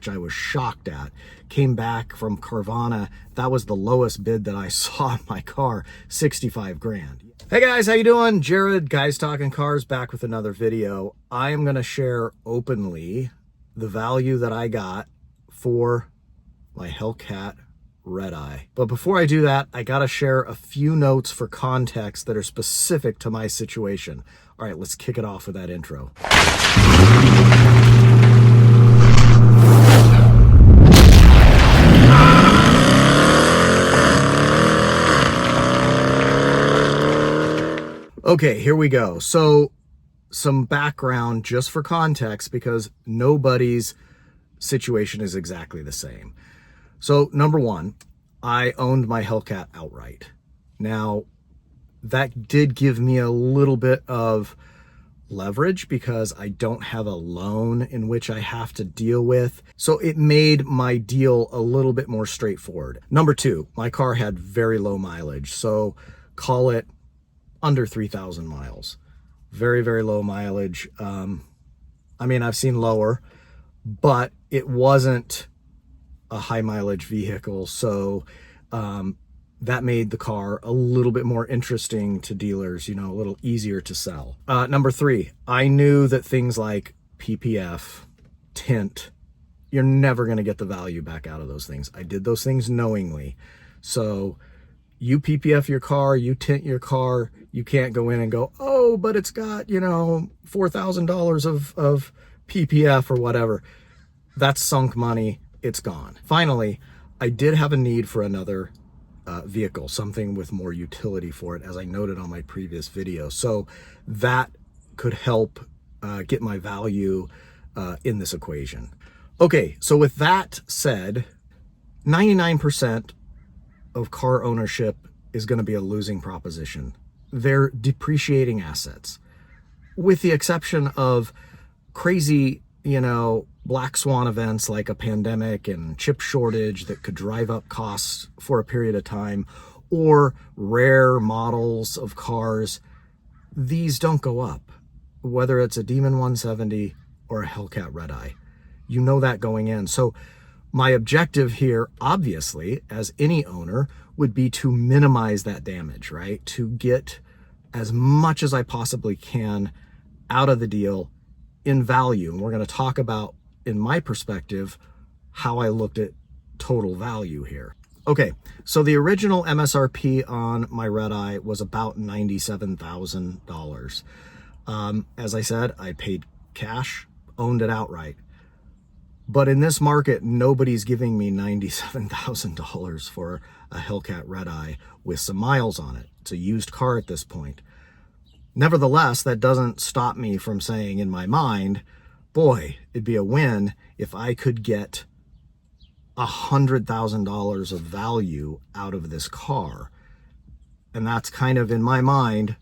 which I was shocked at. Came back from Carvana. That was the lowest bid that I saw on my car, 65 grand. Hey guys, how you doing? Jared, Guys Talking Cars, back with another video. I am gonna share openly the value that I got for my Hellcat Redeye. But before I do that, I gotta share a few notes for context that are specific to my situation. All right, let's kick it off with that intro. Okay, here we go. So some background just for context, because nobody's situation is exactly the same. So number one, I owned my Hellcat outright. Now, that did give me a little bit of leverage because I don't have a loan in which I have to deal with. So it made my deal a little bit more straightforward. Number two, my car had very low mileage. So call it under 3,000 miles. Very, very low mileage. I mean, I've seen lower, but it wasn't a high mileage vehicle. So that made the car a little bit more interesting to dealers, you know, a little easier to sell. Number three, I knew that things like PPF, tint, you're never going to get the value back out of those things. I did those things knowingly. So you PPF your car, you tint your car, you can't go in and go, oh, but it's got, you know, $4,000 of PPF or whatever. That's sunk money. It's gone. Finally, I did have a need for another vehicle, something with more utility for it, as I noted on my previous video. So that could help get my value in this equation. Okay, so with that said, 99% of car ownership is going to be a losing proposition. They're depreciating assets, with the exception of crazy, you know, black swan events like a pandemic and chip shortage that could drive up costs for a period of time, or rare models of cars. These don't go up, whether it's a Demon 170 or a Hellcat Redeye. You know that going in. So my objective here, obviously, as any owner, would be to minimize that damage, right? To get as much as I possibly can out of the deal in value. And we're going to talk about, in my perspective, how I looked at total value here. Okay, so the original MSRP on my Redeye was about $97,000. As I said, I paid cash, owned it outright. But in this market, nobody's giving me $97,000 for a Hellcat Redeye with some miles on it. It's a used car at this point. Nevertheless, that doesn't stop me from saying in my mind, boy, it'd be a win if I could get $100,000 of value out of this car. And that's kind of, in my mind,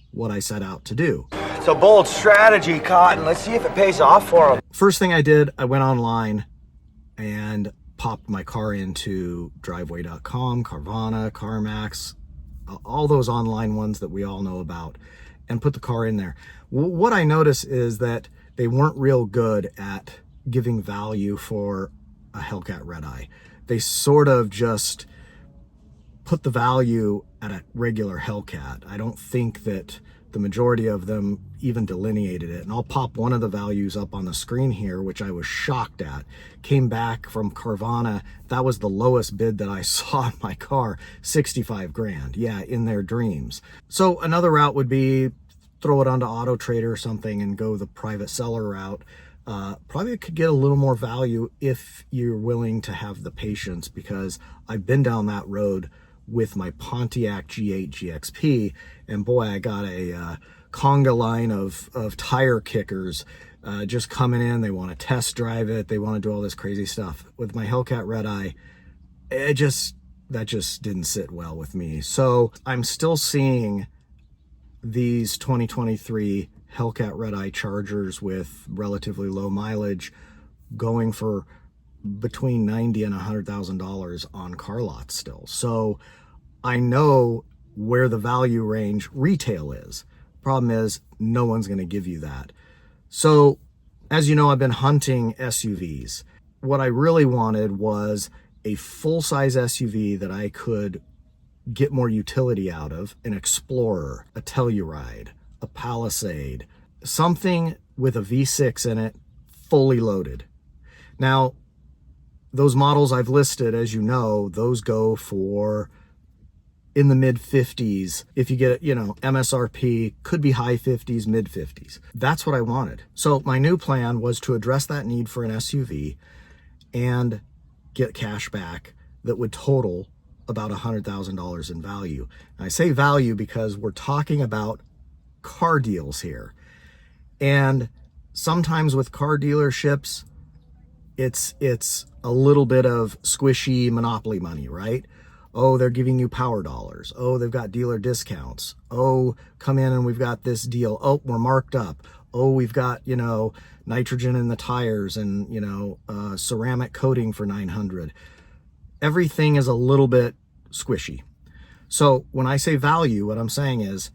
what I set out to do. It's a bold strategy, Cotton. Let's see if it pays off for him. First thing I did, I went online and popped my car into driveway.com, Carvana, CarMax, all those online ones that we all know about, and put the car in there. What I noticed is that they weren't real good at giving value for a Hellcat Redeye. They sort of just put the value at a regular Hellcat. I don't think that the majority of them even delineated it. And I'll pop one of the values up on the screen here, which I was shocked at. Came back from Carvana. That was the lowest bid that I saw on my car, 65 grand. Yeah, in their dreams. So another route would be throw it onto Auto Trader or something and go the private seller route. Probably could get a little more value if you're willing to have the patience, because I've been down that road with my Pontiac G8 GXP, and boy, I got a conga line of tire kickers just coming in. They want to test drive it. They want to do all this crazy stuff. With my Hellcat Redeye, that just didn't sit well with me. So I'm still seeing these 2023 Hellcat Redeye Chargers with relatively low mileage going for between $90,000 and $100,000 on car lots still. So I know where the value range retail is. Problem is, no one's going to give you that. So as you know, I've been hunting SUVs. what I really wanted was a full-size SUV that I could get more utility out of, an Explorer, a Telluride, a Palisade, something with a V6 in it, fully loaded. Now, those models I've listed, as you know, those go for in the mid 50s. If you get, MSRP, could be high 50s, mid 50s. That's what I wanted. So my new plan was to address that need for an SUV and get cash back that would total about $100,000 in value. And I say value because we're talking about car deals here. And sometimes with car dealerships, it's a little bit of squishy monopoly money, right? Oh, they're giving you power dollars. Oh, they've got dealer discounts. Oh, come in and we've got this deal. Oh, we're marked up. Oh, we've got, nitrogen in the tires and, ceramic coating for $900. Everything is a little bit squishy. So when I say value, what I'm saying is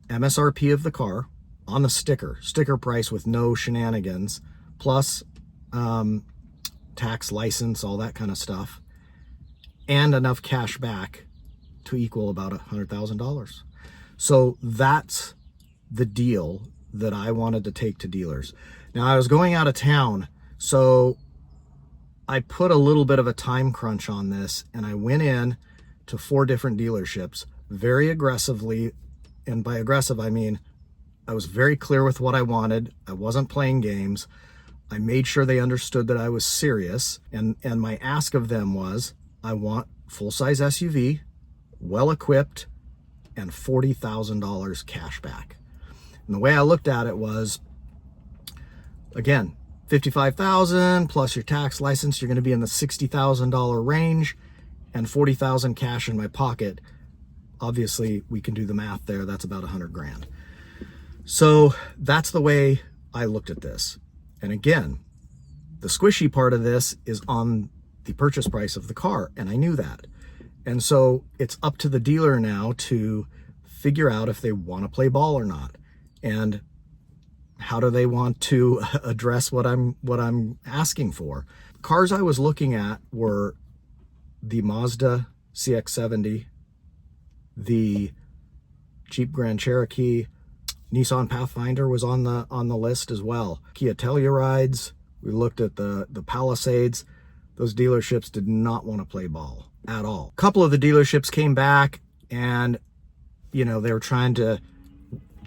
MSRP of the car on the sticker price with no shenanigans, plus tax, license, all that kind of stuff, and enough cash back to equal about $100,000. So that's the deal that I wanted to take to dealers. Now, I was going out of town, so I put a little bit of a time crunch on this, and I went in to 4 different dealerships very aggressively. And by aggressive, I mean I was very clear with what I wanted. I wasn't playing games. I made sure they understood that I was serious. And my ask of them was, I want full-size SUV, well-equipped, and $40,000 cash back. And the way I looked at it was, again, $55,000 plus your tax, license, you're going to be in the $60,000 range, and $40,000 cash in my pocket. Obviously, we can do the math there. That's about $100,000. So that's the way I looked at this. And again, the squishy part of this is on the purchase price of the car, and I knew that. And so it's up to the dealer now to figure out if they want to play ball or not, and how do they want to address what I'm asking for. Cars I was looking at were the Mazda CX-70, the Jeep Grand Cherokee, Nissan Pathfinder was on the list as well. Kia Tellurides, we looked at the Palisades. Those dealerships did not want to play ball at all. A couple of the dealerships came back and, they were trying to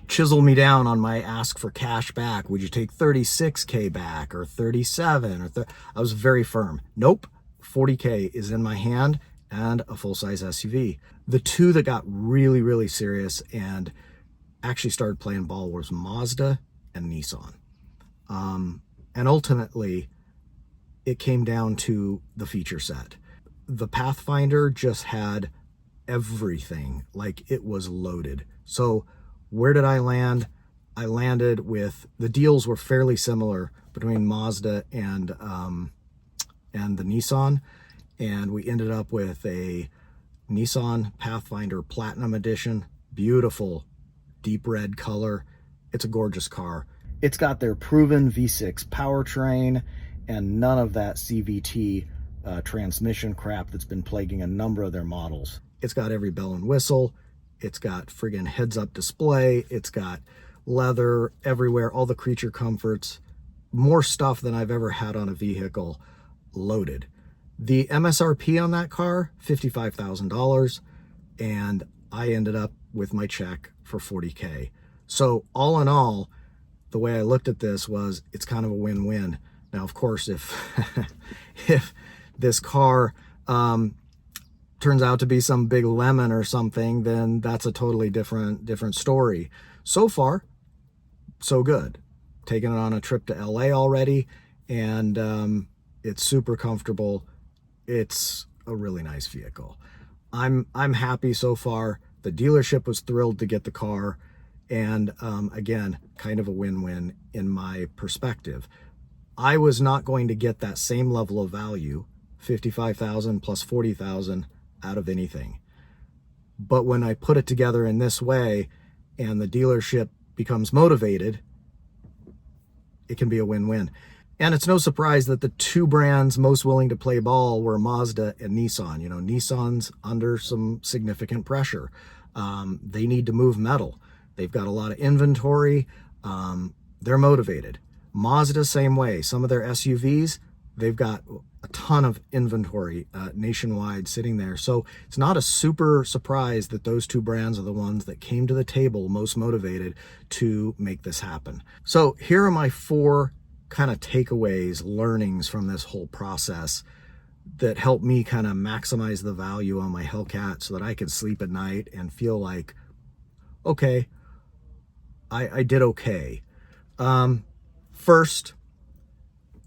chisel me down on my ask for cash back. Would you take 36K back or 37? I was very firm. Nope, 40K is in my hand and a full-size SUV. The two that got really, really serious and actually started playing ball was Mazda and Nissan. And ultimately, it came down to the feature set. The Pathfinder just had everything, like it was loaded. So where did I land? I landed with, the deals were fairly similar between Mazda and the Nissan, and we ended up with a Nissan Pathfinder Platinum Edition. Beautiful deep red color. It's a gorgeous car. It's got their proven V6 powertrain and none of that CVT transmission crap that's been plaguing a number of their models. It's got every bell and whistle. It's got friggin' heads-up display. It's got leather everywhere, all the creature comforts, more stuff than I've ever had on a vehicle loaded. The MSRP on that car, $55,000, and I ended up with my check for 40K. So all in all, the way I looked at this was, it's kind of a win-win. Now, of course, if if this car turns out to be some big lemon or something, then that's a totally different story. So far, so good. Taking it on a trip to LA already, and it's super comfortable. It's a really nice vehicle. I'm happy so far. The dealership was thrilled to get the car, and again, kind of a win-win in my perspective. I was not going to get that same level of value, $55,000 plus $40,000, out of anything. But when I put it together in this way and the dealership becomes motivated, it can be a win-win. And it's no surprise that the two brands most willing to play ball were Mazda and Nissan. You know, Nissan's under some significant pressure. They need to move metal. They've got a lot of inventory. They're motivated. Mazda, same way. Some of their SUVs, they've got a ton of inventory nationwide sitting there. So it's not a super surprise that those two brands are the ones that came to the table most motivated to make this happen. So here are my 4 kind of takeaways, learnings from this whole process that help me kind of maximize the value on my Hellcat so that I can sleep at night and feel like, okay, I did okay. First,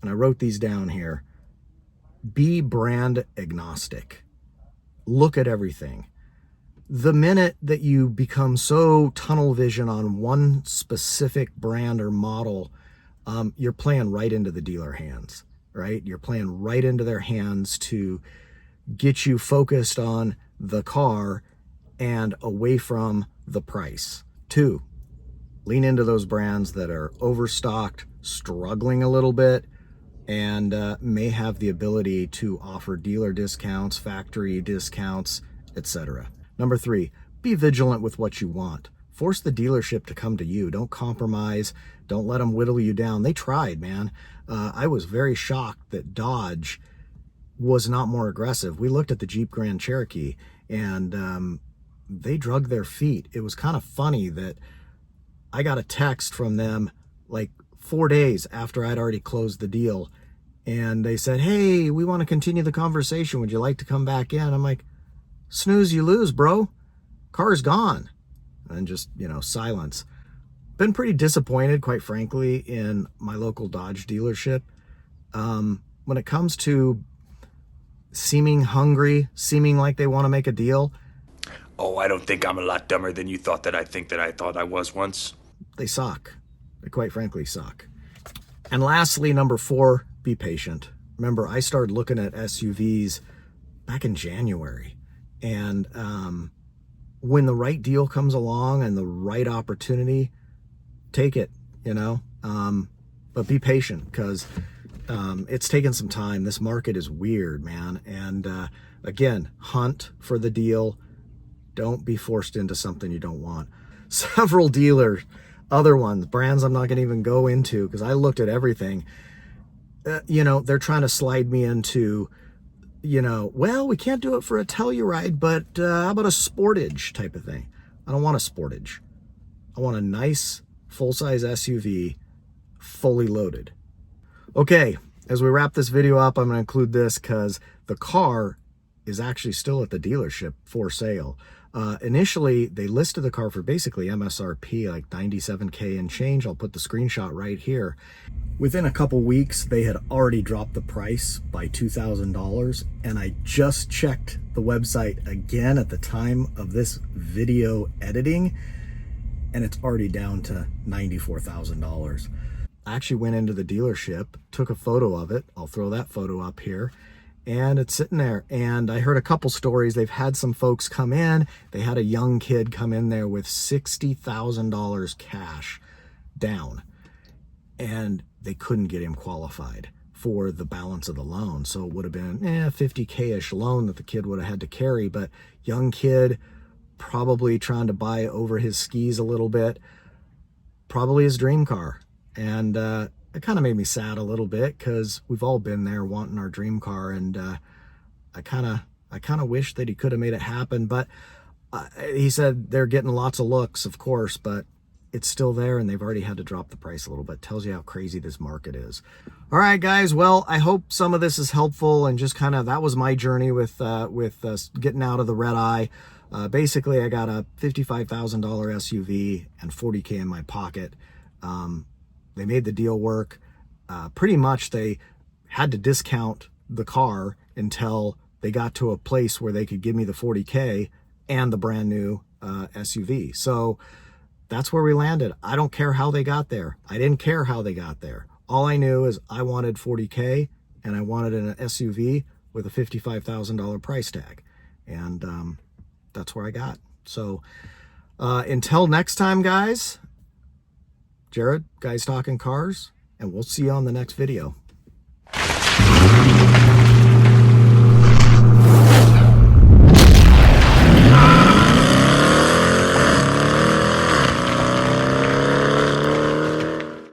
and I wrote these down here, be brand agnostic. Look at everything. The minute that you become so tunnel vision on one specific brand or model, you're playing right into the dealer hands, right? You're playing right into their hands to get you focused on the car and away from the price. 2, lean into those brands that are overstocked, struggling a little bit, and may have the ability to offer dealer discounts, factory discounts, etc. Number 3, be vigilant with what you want. Force the dealership to come to you. Don't compromise. Don't let them whittle you down. They tried, man. I was very shocked that Dodge was not more aggressive. We looked at the Jeep Grand Cherokee, and they drug their feet. It was kind of funny that I got a text from them like 4 days after I'd already closed the deal, and they said, hey, we want to continue the conversation. Would you like to come back in? I'm like, snooze, you lose, bro. Car's gone. And just, you know, silence. Been pretty disappointed, quite frankly, in my local Dodge dealership. When it comes to seeming hungry, seeming like they want to make a deal. Oh, I don't think I'm a lot dumber than you thought that I thought I was once. They suck. They quite frankly suck. And lastly, number 4, be patient. Remember, I started looking at SUVs back in January. And when the right deal comes along and the right opportunity, take it, you know. But be patient, because it's taken some time. This market is weird, man. And again, hunt for the deal. Don't be forced into something you don't want. Several dealers, other ones, brands I'm not going to even go into because I looked at everything. You know, they're trying to slide me into, you know, well, we can't do it for a Telluride, but how about a Sportage type of thing? I don't want a Sportage. I want a nice full-size SUV, fully loaded. Okay, as we wrap this video up, I'm going to include this because the car is actually still at the dealership for sale. Initially, they listed the car for basically MSRP, like $97K and change. I'll put the screenshot right here. Within a couple weeks, they had already dropped the price by $2,000, and I just checked the website again at the time of this video editing, and it's already down to $94,000. I actually went into the dealership, took a photo of it. I'll throw that photo up here. And it's sitting there. And I heard a couple stories. They've had some folks come in. They had a young kid come in there with $60,000 cash down. And they couldn't get him qualified for the balance of the loan. So it would have been a 50K-ish loan that the kid would have had to carry. But young kid, probably trying to buy over his skis a little bit. Probably his dream car. And it kind of made me sad a little bit because we've all been there wanting our dream car, and I kind of wish that he could have made it happen. But he said they're getting lots of looks, of course, but it's still there, and they've already had to drop the price a little bit. Tells you how crazy this market is. All right, guys. Well, I hope some of this is helpful, and just kind of that was my journey with getting out of the Redeye. Basically, I got a $55,000 SUV and $40K in my pocket. They made the deal work. Pretty much they had to discount the car until they got to a place where they could give me the $40K and the brand new SUV. So that's where we landed. I don't care how they got there. I didn't care how they got there. All I knew is I wanted $40K and I wanted an SUV with a $55,000 price tag. And that's where I got. So until next time, guys, Jared, Guys Talking Cars, and we'll see you on the next video.